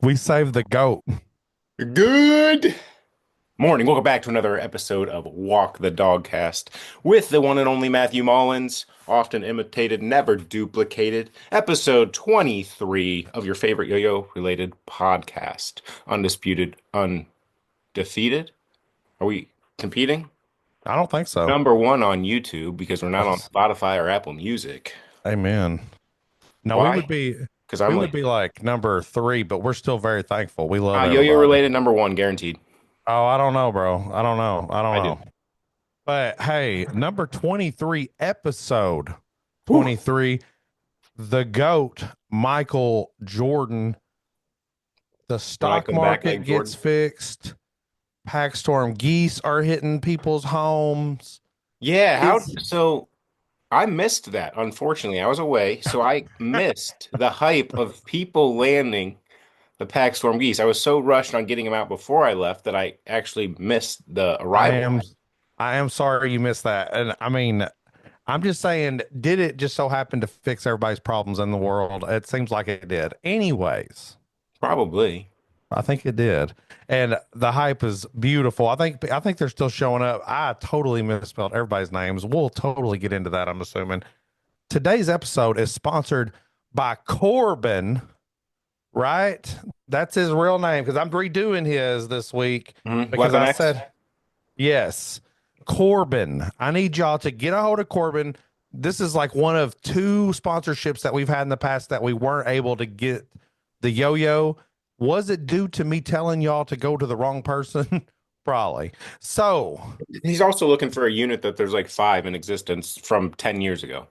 We saved the goat. Good morning. Welcome back to another episode of Walk the Dogcast with the one and only Matthew Mullins, often imitated, never duplicated. Episode 23 of your favorite yo-yo related podcast. Undisputed, undefeated. Are we competing? I don't think so. Number one on YouTube because we're not on Yes. Spotify or Apple Music. Amen. No, we would Why? be Because we I'm would like, be like number three, but we're still very thankful. We love yo-yo everybody. related number one, guaranteed. Oh, I don't know, bro. I don't know. I don't I do. know. But hey, number 23, episode Whew. 23, the GOAT, Michael Jordan. The When I stock come back market like gets Jordan. fixed. Pack storm geese are hitting people's homes. Yeah, how It's so I missed that, unfortunately. I was away, so I missed the hype of people landing the pack storm geese. I was so rushed on getting them out before I left that I actually missed the I arrival. am I am sorry you missed that. And I mean, I'm just saying, did it just so happen to fix everybody's problems in the world? It seems like it did. Anyways, Probably. I think it did. And the hype is beautiful. I think they're still showing up. I totally misspelled everybody's names. We'll totally get into that, I'm assuming. Today's episode is sponsored by Corbin, right? That's his real name because I'm redoing his this week because Weapon I X. said yes. Corbin. I need y'all to get a hold of Corbin. This is like one of two sponsorships that we've had in the past that we weren't able to get the yo-yo. Was it due to me telling y'all to go to the wrong person? Probably. So, He's also looking for a unit that there's like five in existence from 10 years ago.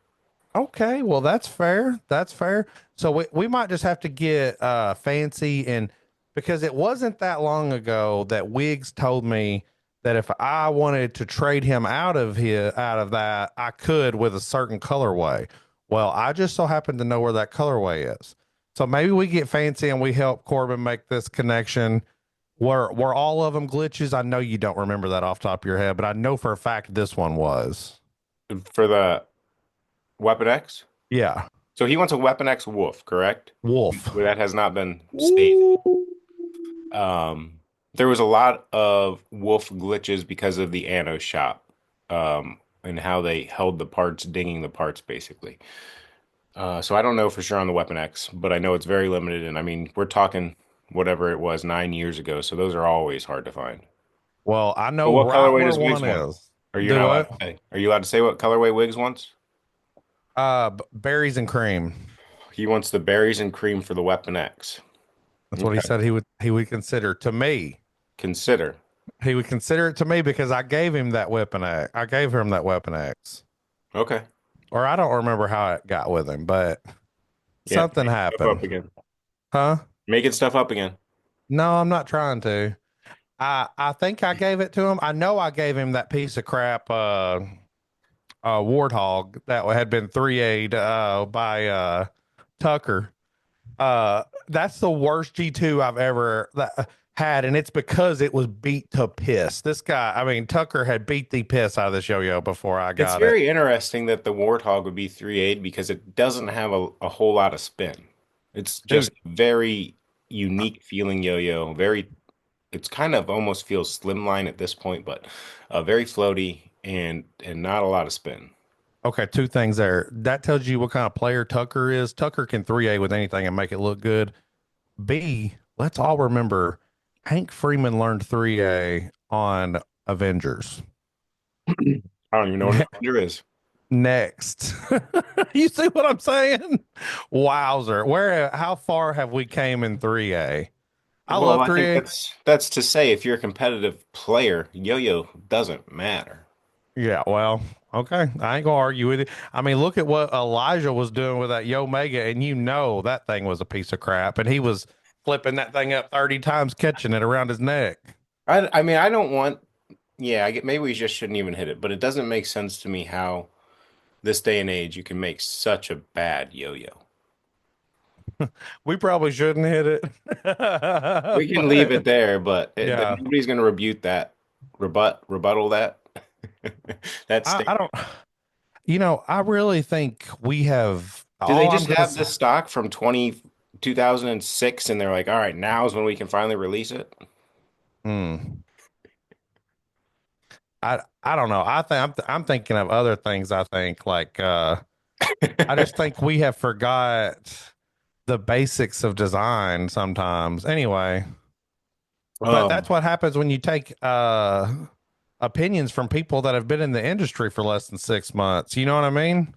okay, well that's fair. That's fair. So we might just have to get fancy and because it wasn't that long ago that Wiggs told me that if I wanted to trade him out of that, I could with a certain colorway. Well, I just so happen to know where that colorway is. So maybe we get fancy and we help Corbin make this connection. Were all of them glitches? I know you don't remember that off the top of your head, but I know for a fact this one was. For the Weapon X? Yeah. So he wants a Weapon X Wolf, correct? Wolf. Well, that has not been stated. Ooh. Um, there was a lot of wolf glitches because of the Anno shop, and how they held the parts, dinging the parts basically. So I don't know for sure on the Weapon X, but I know it's very limited. And I mean, we're talking whatever it was 9 years ago, so those are always hard to find. Well, I But know what right colorway where does Wiggs one want? is. Are you not Do allowed it. to say? Are you allowed to say what colorway Wiggs wants? Berries and cream. He wants the berries and cream for the Weapon X. That's what he Okay. said he would consider to me. Consider. He would consider it to me because I gave him that weapon X. I gave him that weapon X. Okay. Or I don't remember how it got with him, but Yeah. something Making stuff up happened. again. Huh? Making stuff up again. No, I'm not trying to. I think I gave it to him. I know I gave him that piece of crap warthog that had been 3A'd by Tucker. That's the worst G2 I've ever had, and it's because it was beat to piss. This guy, I mean, Tucker had beat the piss out of this yo-yo before I It's got it. very interesting that the Warthog would be 3.8 because it doesn't have a whole lot of spin. It's just Dude, very unique feeling yo-yo. Very, it's kind of almost feels slimline at this point, but very floaty and not a lot of spin. okay, two things there. That tells you what kind of player Tucker is. Tucker can 3A with anything and make it look good. B, let's all remember Hank Freeman learned 3A on Avengers. I don't even know what an Avenger is. Next. You see what I'm saying? Wowzer. How far have we came in 3A? I Well, love I think 3A. that's to say if you're a competitive player, yo-yo doesn't matter. Yeah, well, okay. I ain't gonna argue with you. I mean, look at what Elijah was doing with that Yo Mega, and you know that thing was a piece of crap, and he was flipping that thing up 30 times, catching it around his neck. I mean, I don't want. Yeah, I get maybe we just shouldn't even hit it, but it doesn't make sense to me how this day and age you can make such a bad yo-yo. We probably shouldn't hit it. We can leave But it there, but yeah, nobody's going to rebut that, rebuttal that. That I statement. don't, I really think we have Do they all I'm just gonna have say. this stock from 20? 2006 and they're like, all right, now's when we can finally release it. Hmm. I don't know. I think I'm thinking of other things. I think like I just think we have forgot the basics of design sometimes. Anyway, but Um, that's what happens when you take opinions from people that have been in the industry for less than 6 months. You know what I mean?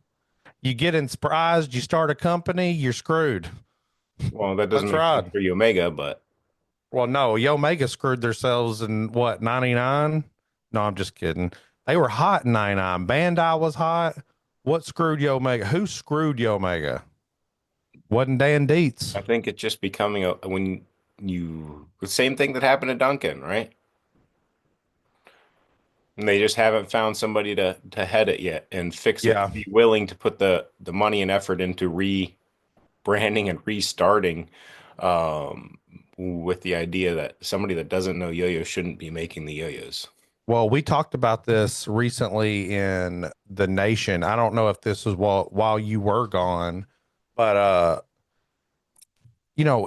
You get inspired, you start a company, you're screwed. well, that doesn't That's make sense right. for you, Omega, but Well, no, Yo Mega screwed themselves in what, 99? No, I'm just kidding. They were hot in 99. Bandai was hot. What screwed Yo Mega? Who screwed Yo Mega? Wasn't Dan Dietz. I think it's just becoming a when you the same thing that happened to Duncan, right? And they just haven't found somebody to head it yet and fix it, Yeah. be willing to put the money and effort into rebranding and restarting, um, with the idea that somebody that doesn't know yo-yo shouldn't be making the yo-yos. Well, we talked about this recently in the nation. I don't know if this was while you were gone, but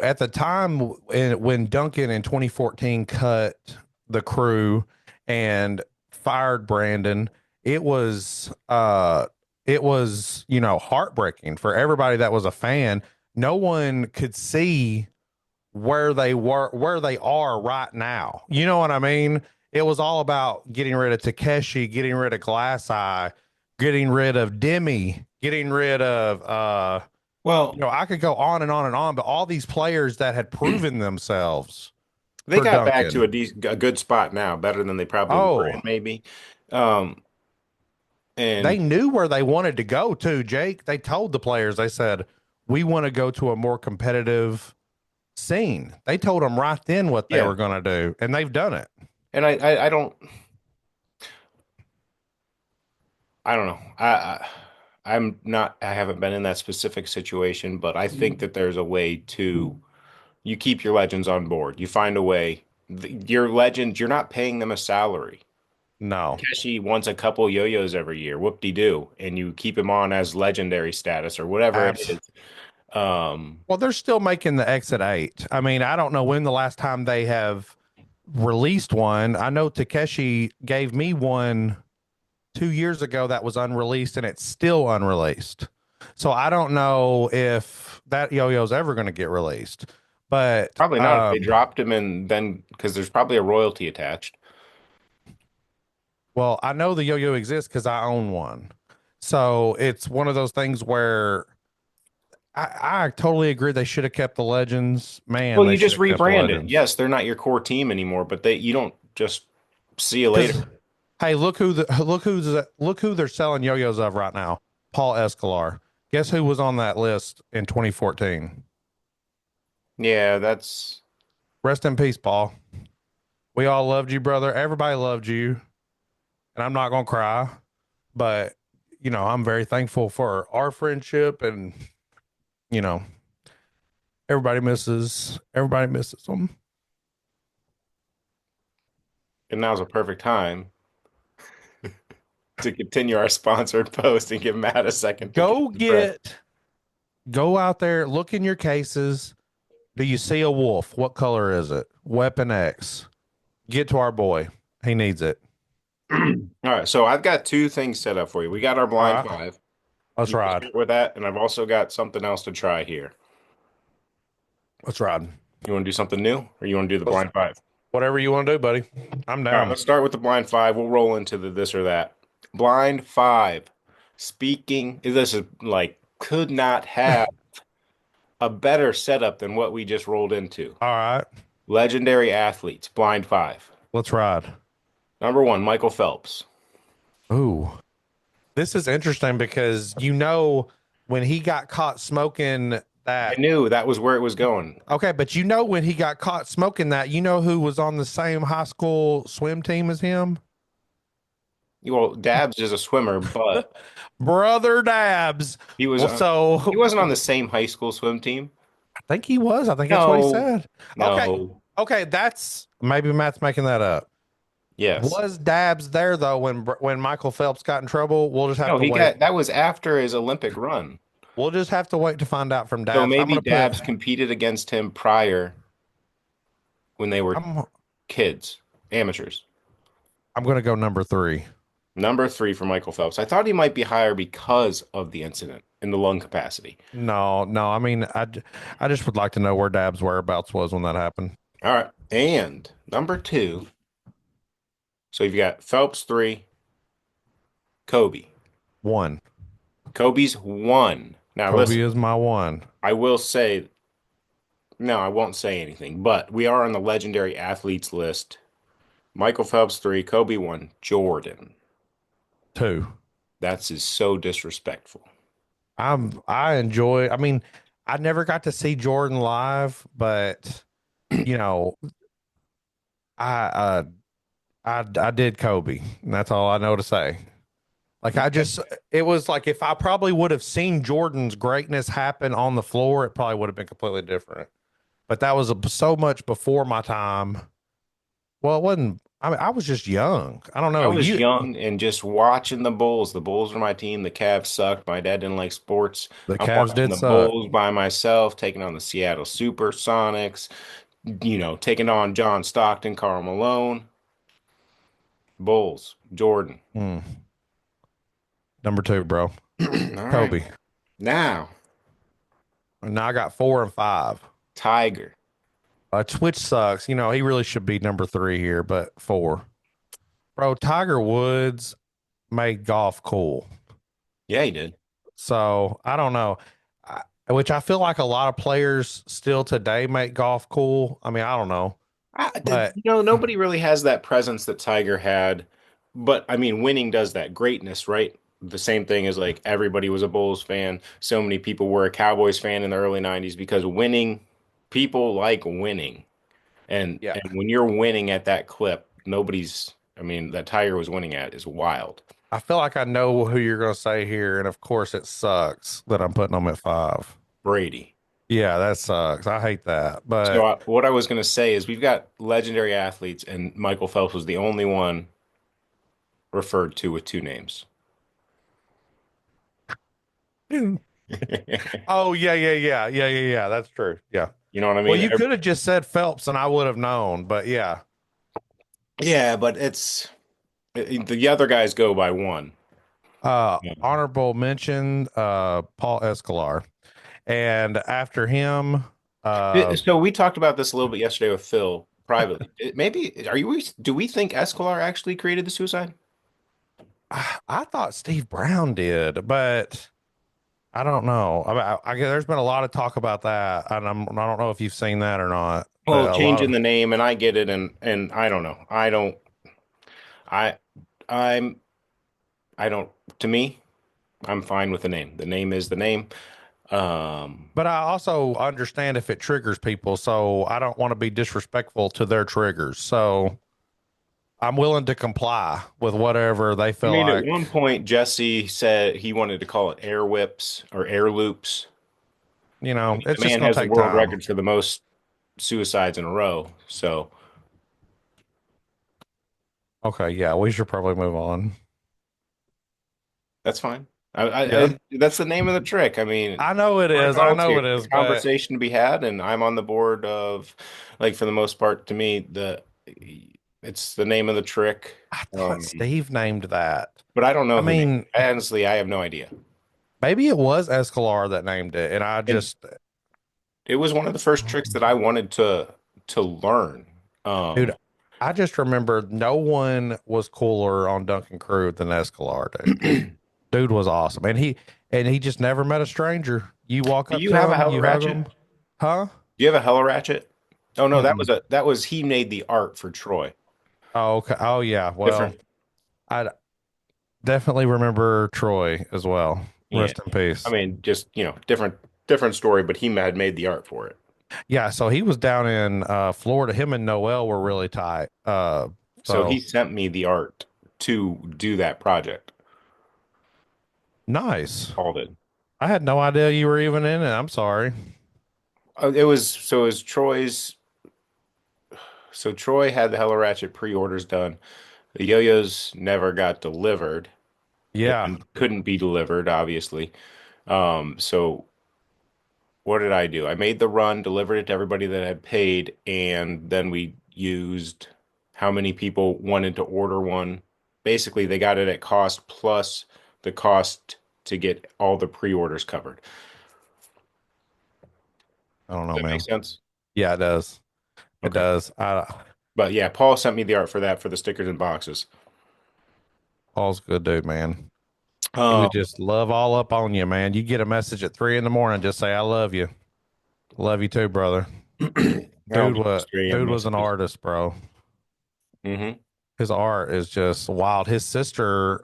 at the time when Duncan in 2014 cut the crew and fired Brandon, it was heartbreaking for everybody that was a fan. No one could see where they are right now. You know what I mean? It was all about getting rid of Takeshi, getting rid of Glass Eye, getting rid of Demi, getting rid of Well, I could go on and on and on, but all these players that had proven themselves they for got back to Duncan. a good spot now, better than they probably were in Oh, maybe. Um, they and knew where they wanted to go to, Jake. They told the players, they said, we want to go to a more competitive scene. They told them right then what they yeah, were going to do, and they've done it. and I don't know. I'm not I haven't been in that specific situation, but I think that there's a way to you keep your legends on board. You find a way. Your legends, you're not paying them a salary. No. Takeshi wants a couple yo-yos every year, whoop-de-doo, and you keep him on as legendary status or whatever it Abs. is. Um, Well, they're still making the Exit 8. I mean, I don't know when the last time they have released one. I know Takeshi gave me one 2 years ago that was unreleased and it's still unreleased. So I don't know if that yo-yo is ever going to get released. But Probably not if they dropped him and then because there's probably a royalty attached. well, I know the yo-yo exists because I own one. So it's one of those things where I totally agree they should have kept the legends. Man, Well, they you should just have kept the rebrand it. legends. Yes, they're not your core team anymore, but they you don't just see you later. Because hey, look who they're selling yo-yos of right now. Paul Escalar. Guess who was on that list in 2014? Yeah, that's Rest in peace, Paul. We all loved you, brother. Everybody loved you, and I'm not gonna cry, but I'm very thankful for our friendship, and you know, everybody misses them. and now's a perfect time to continue our sponsored post and give Matt a second to catch Go his breath. go out there, look in your cases. Do you see a wolf? What color is it? Weapon X. Get to our boy. He needs it. All right, so I've got two things set up for you. We got our All blind right, five. let's You can ride. start with that, and I've also got something else to try here. Let's ride. You want to do something new, or you want to do the Let's blind five? whatever you want to do, buddy. I'm All right, down. let's start with the blind five. We'll roll into the this or that. Blind five. Speaking, this is like could not have a better setup than what we just rolled into. All right, Legendary athletes, blind five. let's ride. Number one, Michael Phelps. Ooh, this is interesting because when he got caught smoking I that. knew that was where it was going. Okay, but when he got caught smoking that, who was on the same high school swim team as him? Well, Dabs is a swimmer, but Brother Dabs. he was Well, he so wasn't on the same high school swim team. I think he was. I think that's what he No, said. Okay. no. Okay, that's maybe Matt's making that up. Yes. Was Dabs there though when Michael Phelps got in trouble? We'll just have No, to he wait. got that was after his Olympic run. We'll just have to wait to find out from So Dabs. I'm maybe gonna put. Dabs competed against him prior when they were I'm kids, amateurs. I'm gonna go number three. Number three for Michael Phelps. I thought he might be higher because of the incident in the lung capacity. No, no. I mean, I just would like to know where Dabs' whereabouts was when that happened. All right. And number two. So you've got Phelps three, Kobe. One. Kobe's one. Now Kobe listen, is my one. I will say, no, I won't say anything, but we are on the legendary athletes list. Michael Phelps three, Kobe one, Jordan. Two. That's is so disrespectful. I enjoy. I mean, I never got to see Jordan live, but you know, I I did Kobe. And that's all I know to say. Like I just, it was like if I probably would have seen Jordan's greatness happen on the floor, it probably would have been completely different. But that was so much before my time. Well, it wasn't. I mean, I was just young. I don't I know. was You, young and just watching the Bulls. The Bulls were my team. The Cavs sucked. My dad didn't like sports. the I'm Cavs watching did the suck. Bulls by myself, taking on the Seattle Supersonics, taking on John Stockton, Karl Malone. Bulls, Jordan. Hmm. Number two, bro. All right. Kobe. Now, And now I got four and five. Tiger. Twitch sucks. You know, he really should be number three here, but four. Bro, Tiger Woods made golf cool. Yeah, he did. So I don't know. Which I feel like a lot of players still today make golf cool. I mean, I don't know. But Nobody really has that presence that Tiger had. But I mean, winning does that. Greatness, right? The same thing as like everybody was a Bulls fan. So many people were a Cowboys fan in the early 90s because winning, people like winning. yeah, And when you're winning at that clip, I mean, that Tiger was winning at is wild. I feel like I know who you're going to say here. And of course, it sucks that I'm putting them at five. Brady. Yeah, that sucks. I hate that. So But what I was going to say is we've got legendary athletes, and Michael Phelps was the only one referred to with two names. oh, yeah. That's true. Yeah. You know what I Well, mean? you could have just said Phelps and I would have known. But yeah, Yeah, but the other guys go by one. Yeah. honorable mention, Paul Escolar. And after him, uh, So we talked about this a little bit yesterday with Phil privately. Maybe do we think Escolar actually created the suicide? I thought Steve Brown did, but I don't know. I guess there's been a lot of talk about that, and I don't know if you've seen that or not. But Well, a lot changing of the name, and I get it, and I don't know. I I'm I don't to me, I'm fine with the name. The name is the name. Um, but I also understand if it triggers people, so I don't want to be disrespectful to their triggers. So I'm willing to comply with whatever they I feel mean, at like. one point, Jesse said he wanted to call it air whips or air loops. I mean, It's the just man gonna has the take world time. record for the most suicides in a row, so Okay, yeah, we should probably move on. that's fine. Yeah, That's the name of the trick. I mean, I know it we're is. I adults know here. it There's is, a but conversation to be had, and I'm on the board of, like, for the most part, to me, it's the name of the trick. I thought Steve named that. But I don't know I who named mean, it. Honestly, I have no idea. maybe it was Escalar that named it, and I And just, it was one of the first tricks that I wanted to learn. dude, Um, I just remember no one was cooler on Duncan Crew than Escalar, dude. do Dude was awesome, and he just never met a stranger. You walk up you to have a him, Hella you hug Ratchet? him, huh? Do you have a Hella Ratchet? Oh no, Mm-mm. that was he made the art for Troy. Oh, okay. Oh, yeah. Well, Different. I definitely remember Troy as well. Yeah. Rest in I peace. mean, just, different story, but he had made the art for it. Yeah, so he was down in Florida. Him and Noel were really tight. So he So sent me the art to do that project. nice. All did. I had no idea you were even in it. I'm sorry. It was Troy's. So Troy had the Hella Ratchet pre-orders done. The yo-yos never got delivered Yeah. and couldn't be delivered, obviously. So what did I do? I made the run, delivered it to everybody that had paid, and then we used how many people wanted to order one. Basically, they got it at cost plus the cost to get all the pre-orders covered. I don't Does know, that make man. sense? Yeah, it does. It Okay. does. But yeah, Paul sent me the art for that for the stickers and boxes. Paul's a good dude, man. He Um, would just love all up on you, man. You get a message at 3 in the morning, just say, I love you. Love you too, brother. I don't do those 3 a.m. Dude was an messages. artist, bro. Hmm. His art is just wild. His sister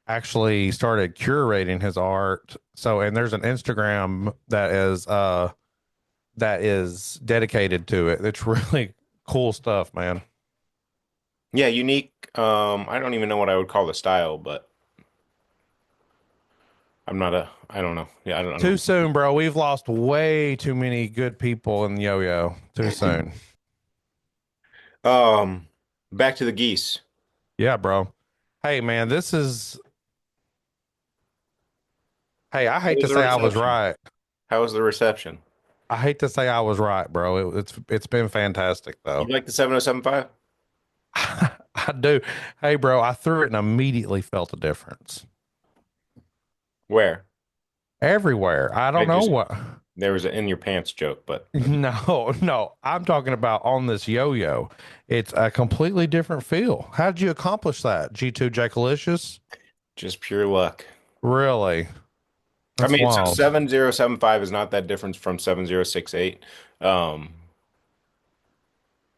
actually started curating his art. So and there's an Instagram that is dedicated to it. It's really cool stuff, man. Yeah, unique. I don't even know what I would call the style, but I don't know. Yeah, I Too don't soon, bro. We've lost way too many good people in yo-yo. Too know. soon. Back to the geese. Yeah, bro. Hey, man, this is. Hey, I How hate was to the say I was reception? right. How was the reception? I hate to say I was right, bro. It's been fantastic You though. like the 7075? I do. Hey, bro, I threw it and immediately felt a difference Where? everywhere. I I don't know just what. there was an in your pants joke, but No, no, I'm talking about on this yo-yo. It's a completely different feel. How did you accomplish that? G2 Jackalicious? just pure luck. Really? I That's mean, so wild. 7075 is not that different from 7068. Um,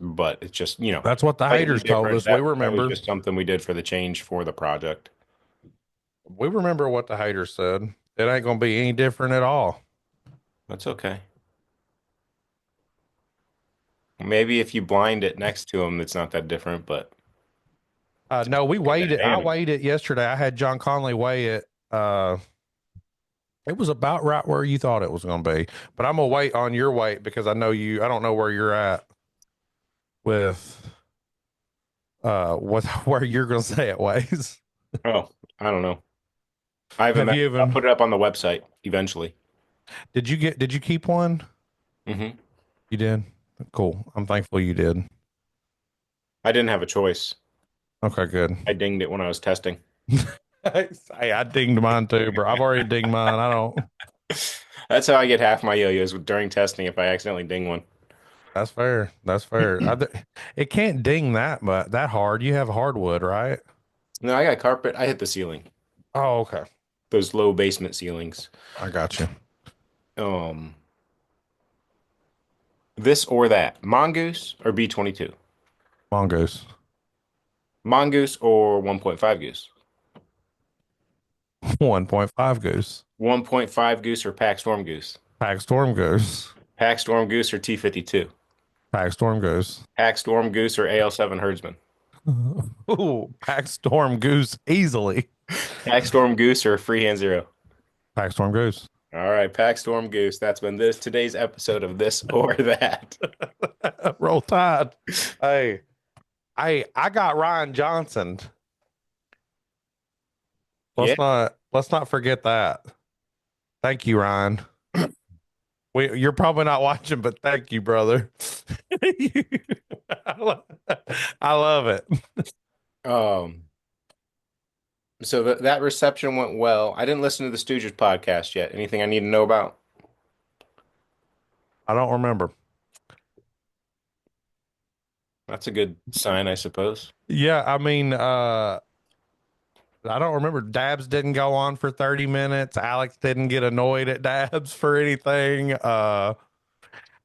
but it's just, That's what the slightly haters told different. us. We That was remember. just something we did for the change for the project. We remember what the haters said. It ain't gonna be any different at all. That's okay. Maybe if you blind it next to them, it's not that different, but No, we like weighed it. that I animal. weighed it yesterday. I had John Conley weigh it. It was about right where you thought it was going to be. But I'm gonna wait on your weight because I know you. I don't know where you're at with what where you're going to say it weighs. Oh, I don't know. I haven't Have met, you I'll even? put it up on the website eventually. Did you keep one? Hmm. You did. Cool. I'm thankful you did. I didn't have a choice. Okay, good. I dinged it when I was testing. Hey, I dinged mine too, bro. I've already dinged mine. I don't. That's how I get half my yo-yos during testing if I accidentally ding one. That's fair. That's fair. It can't ding that but that hard. You have hardwood, right? No, I got carpet. I hit the ceiling. Oh, okay. Those low basement ceilings. I got you. Um, this or that. Mongoose or B22? Mongoose. Mongoose or 1.5 goose? 1.5 goose. 1.5 goose or pack storm goose? Pack storm goose. Pack storm goose or T52? Pack storm goose. Pack storm goose or AL7 herdsman? Ooh, pack storm goose easily. Pack storm goose or freehand zero? Pack storm goose. All right, pack storm goose. That's been today's episode of this or that. Roll Tide. Hey, I got Ryan Johnson. Yeah. Let's not forget that. Thank you, Ryan. You're probably not watching, but thank you, brother. I love it. Um, so that reception went well. I didn't listen to the Stooges podcast yet. Anything I need to know about? I don't remember. That's a good sign, I suppose. Yeah, I mean, I don't remember. Dabs didn't go on for 30 minutes. Alex didn't get annoyed at Dabs for anything.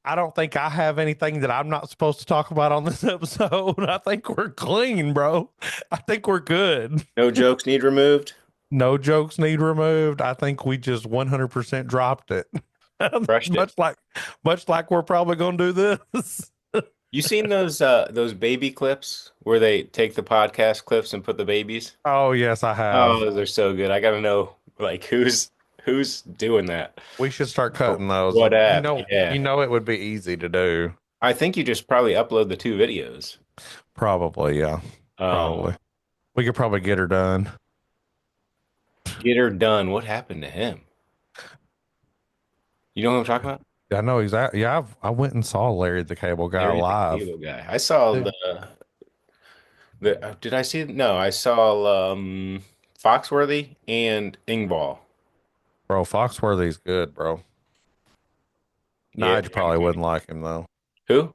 I don't think I have anything that I'm not supposed to talk about on this episode. I think we're clean, bro. I think we're good. No jokes need removed. No jokes need removed. I think we just 100% dropped it. Crushed it. much like we're probably going to do this. You seen those baby clips where they take the podcast clips and put the babies? Oh, yes, I Oh, have. those are so good. I gotta know like who's doing that. We should start cutting those. What app? You Yeah. know it would be easy to do. I think you just probably upload the two videos. Probably, yeah. Um, Probably. We could probably get her done. get her done. What happened to him? You know who I'm talking about? I know exactly. Yeah, I went and saw Larry the Cable Guy Larry the live. Cable Guy. I saw Dude, the did I see no, I saw Foxworthy and Ingball. bro, Foxworthy's good, bro. Yeah, Nige probably wouldn't like him though. who?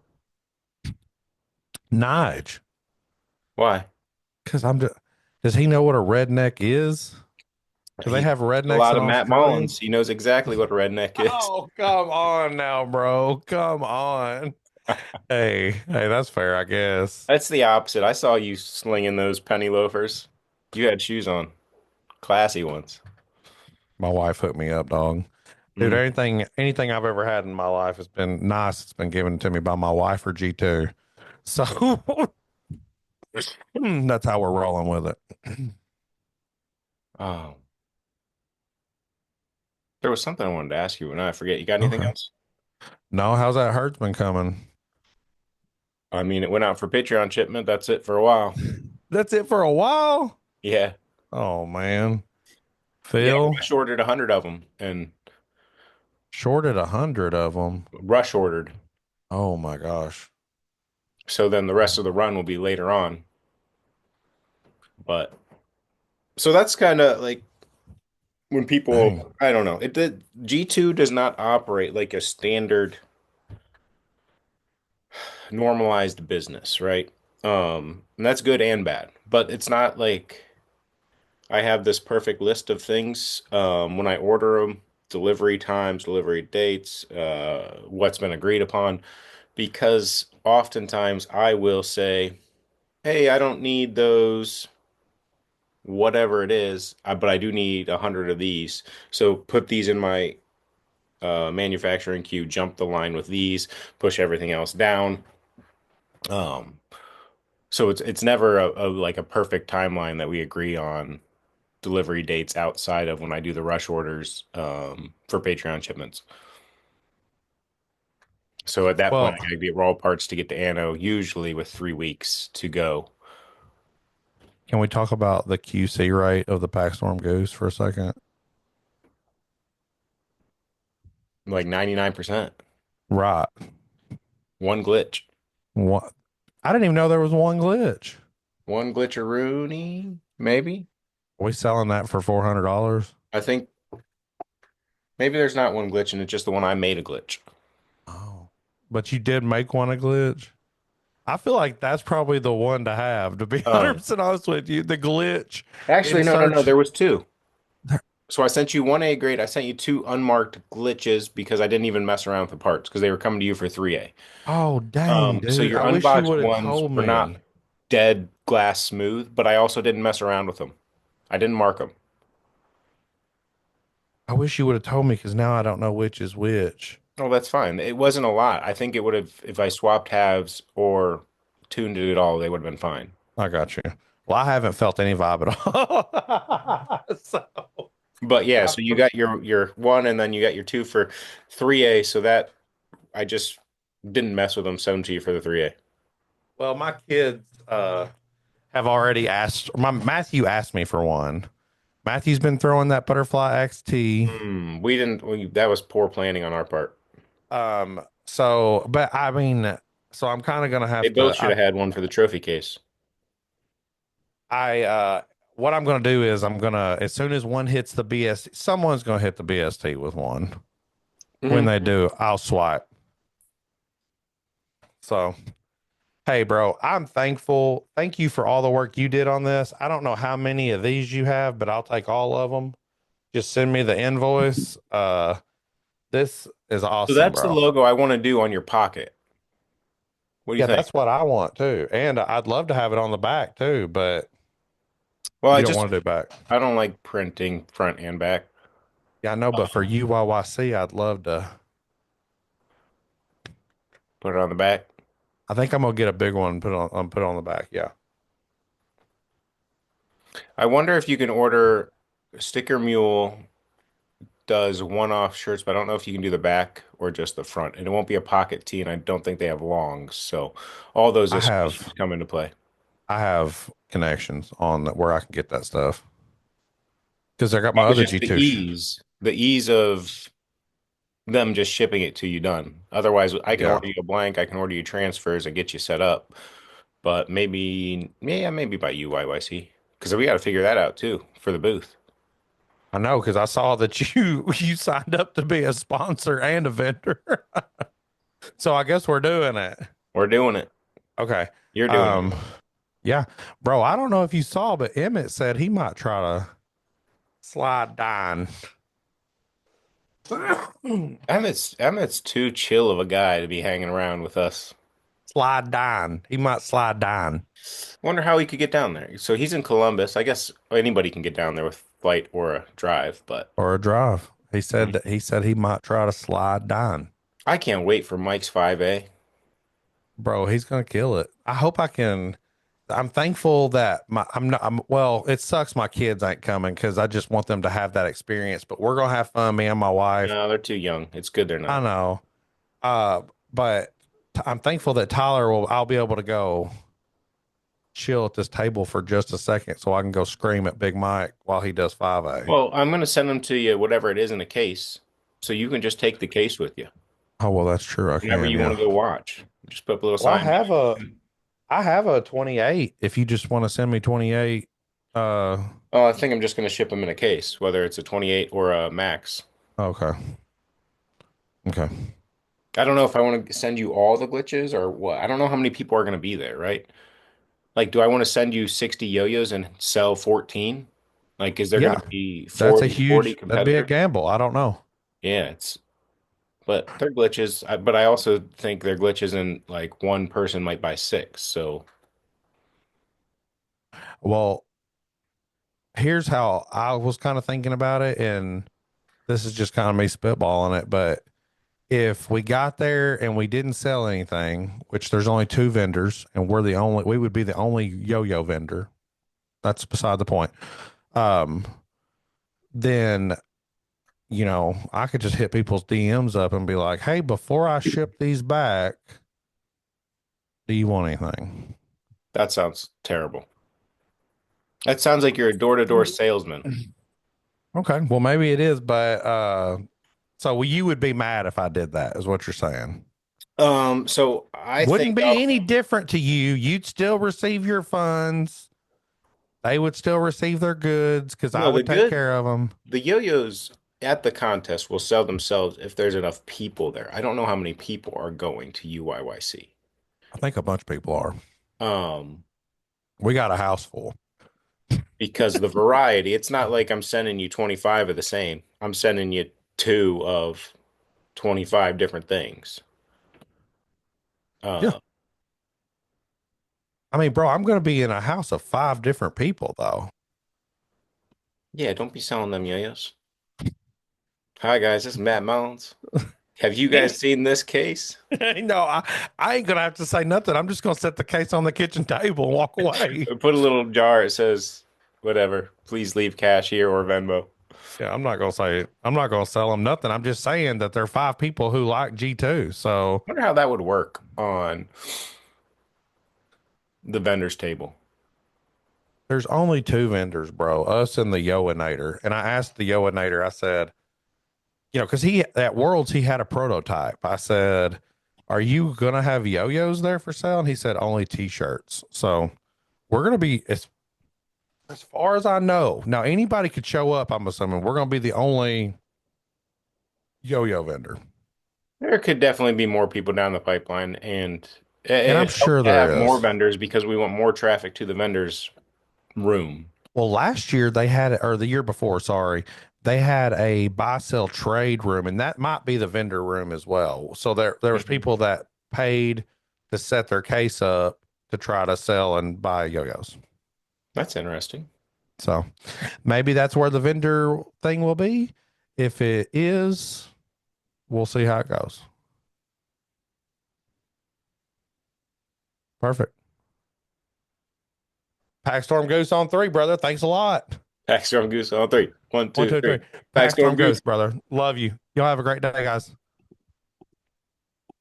Nige, Why? because I'm just. Does he know what a redneck is? Do they He have a rednecks lot in of Matt Australia? Mullins. He knows exactly what a redneck is. Oh, come on now, bro. Come on. Hey, that's fair, I guess. That's the opposite. I saw you slinging those penny loafers. You had shoes on, classy ones. My wife hooked me up, dog. Dude, Mm. anything I've ever had in my life has been nice. It's been given to me by my wife or G2. So that's how we're rolling with it. Oh, there was something I wanted to ask you, and I forget. You got anything Okay. else? No, how's that herdsman coming? I mean, it went out for Patreon shipment. That's it for a while. That's it for a while. Yeah, Oh man. yeah. Phil Rush ordered 100 of them, and shorted 100 of them. Rush ordered. Oh my gosh. So then the rest of the run will be later on. But so that's kind of like when Dang. people, I don't know, it did G2 does not operate like a standard normalized business, right? And that's good and bad, but it's not like I have this perfect list of things when I order them, delivery times, delivery dates, what's been agreed upon, because oftentimes I will say, "Hey, I don't need those, whatever it is, but I do need 100 of these. So put these in my manufacturing queue, jump the line with these, push everything else down." Um, so it's never a like a perfect timeline that we agree on delivery dates outside of when I do the rush orders for Patreon shipments. So at that point, Well, I gotta get raw parts to get to Anno, usually with 3 weeks to go. can we talk about the QC rate of the Packstorm Goose for a second? Like 99%. Right. One glitch. What? I didn't even know there was one glitch. One glitcheroony, maybe. Are we selling that for $400? I think maybe there's not one glitch and it's just the one I made a glitch. Oh, but you did make one a glitch. I feel like that's probably the one to have, to be Um, 100% honest with you. The glitch Actually, in no, no, no. search. There was two. So I sent you one A grade. I sent you two unmarked glitches because I didn't even mess around with the parts because they were coming to you for 3A. Oh, dang, So dude. your I wish you unboxed would have ones told were not me. dead glass smooth, but I also didn't mess around with them. I didn't mark them. I wish you would have told me because now I don't know which is which. Oh, that's fine. It wasn't a lot. I think it would have, if I swapped halves or tuned it at all, they would have been fine. I got you. Well, I haven't felt any vibe at all. So, But yeah, I so you feel- got your one and then you got your two for 3A. So that I just didn't mess with them. 7G for the 3A. well, my kids have already asked. My Matthew asked me for one. Matthew's been throwing that butterfly XT. We didn't, that was poor planning on our part. But I mean, so I'm kind of gonna They have both to. should have had one for the trophy case. What I'm gonna do is I'm gonna, as soon as one hits the BST, someone's gonna hit the BST with one. When Hmm. they do, I'll swipe. So, hey, bro, I'm thankful. Thank you for all the work you did on this. I don't know how many of these you have, but I'll take all of them. Just send me the invoice. This is So awesome, that's the bro. logo I want to do on your pocket. What do you Yeah, think? that's what I want too. And I'd love to have it on the back too, but Well, you don't want to do back. I don't like printing front and back. Yeah, I know, but for Um, UYYC, I'd love to. Put it on the back. I think I'm gonna get a big one and put it on the back. Yeah. I wonder if you can order Sticker Mule does one-off shirts, but I don't know if you can do the back or just the front. And it won't be a pocket tee, and I don't think they have longs. So all those I issues have come into play. I have connections on where I can get that stuff because I got my It's other just the G2. ease, the ease of them just shipping it to you done. Otherwise, I can Yeah. order you a blank, I can order you transfers and get you set up. But maybe, yeah, maybe by UYYC because we got to figure that out too for the booth. I know because I saw that you signed up to be a sponsor and a vendor. So I guess we're doing it. We're doing it. Okay. You're doing it. Um, yeah, bro, I don't know if you saw, but Emmett said he might try to slide down. Emmett's too chill of a guy to be hanging around with us. Slide down. He might slide down Wonder how he could get down there. So he's in Columbus. I guess anybody can get down there with flight or a drive, but or a drive. He said Mhm. that he might try to slide down. I can't wait for Mike's 5A. Bro, he's gonna kill it. I hope I can. I'm thankful that I'm not. Well, it sucks my kids ain't coming because I just want them to have that experience. But we're gonna have fun, me and my wife. No, they're too young. It's good they're I not. know. But I'm thankful that I'll be able to go chill at this table for just a second so I can go scream at Big Mike while he does 5A. Well, I'm gonna send them to you, whatever it is in a case, so you can just take the case with you Oh, well, that's true. I whenever can, you want yeah. to go watch. Just put up a little Well, sign. I have a 28 if you just want to send me 28. Uh, Oh, I think I'm just gonna ship them in a case, whether it's a 28 or a max. okay. Okay. I don't know if I want to send you all the glitches or what. I don't know how many people are gonna be there, right? Like, do I want to send you 60 yo-yos and sell 14? Like, is there going Yeah. to be That's a 40 that'd be a competitors? gamble. I don't know. Yeah, but they're glitches. But I also think they're glitches and like one person might buy six. So, Well, here's how I was kind of thinking about it. And this is just kind of me spitballing it. But if we got there and we didn't sell anything, which there's only two vendors and we would be the only yo-yo vendor. That's beside the point. Um, then, I could just hit people's DMs up and be like, hey, before I ship these back, do you want anything? that sounds terrible. That sounds like you're a door-to-door salesman. Okay. Well, maybe it is, but so you would be mad if I did that, is what you're saying. So I Wouldn't think be any different to you. You'd still receive your funds. They would still receive their goods because I no, would take care of them. the yo-yos at the contest will sell themselves if there's enough people there. I don't know how many people are going to UYYC. I think a bunch of people are. Um, We got a house full. because the variety, it's not like I'm sending you 25 of the same. I'm sending you two of 25 different things. Yeah. Uh, I mean, bro, I'm going to be in a house of five different people, though. yeah, don't be selling them yo-yos. Hi guys, this is Matt Mullins. Have you guys seen this case? No, I ain't going to have to say nothing. I'm just going to set the case on the kitchen table and walk away. Put a little jar, it says whatever, please leave cash here or Venmo. Yeah, I'm not going to sell them nothing. I'm just saying that there are five people who like G2. So I wonder how that would work on the vendor's table. there's only two vendors, bro, us and the Yoinator. And I asked the Yoinator, I said, because at Worlds, he had a prototype. I said, are you going to have yo-yos there for sale? And he said, only t-shirts. So we're going to be, as far as I know, now anybody could show up. I'm assuming we're going to be the only yo-yo vendor. There could definitely be more people down the pipeline, and And I'm it helps sure to have there more is. vendors because we want more traffic to the vendors' room. Well, last year they had, or the year before, sorry, they had a buy sell trade room, and that might be the vendor room as well. So there was Mhm. people that paid to set their case up to try to sell and buy yo-yos. That's interesting. So maybe that's where the vendor thing will be. If it is, we'll see how it goes. Perfect. Pack Storm Goose on three, brother. Thanks a lot. Pack Storm Goose on three. One, One, two, two, three. three. Pack Pack Storm Storm Goose. Goose, brother. Love you. Y'all have a great day, guys.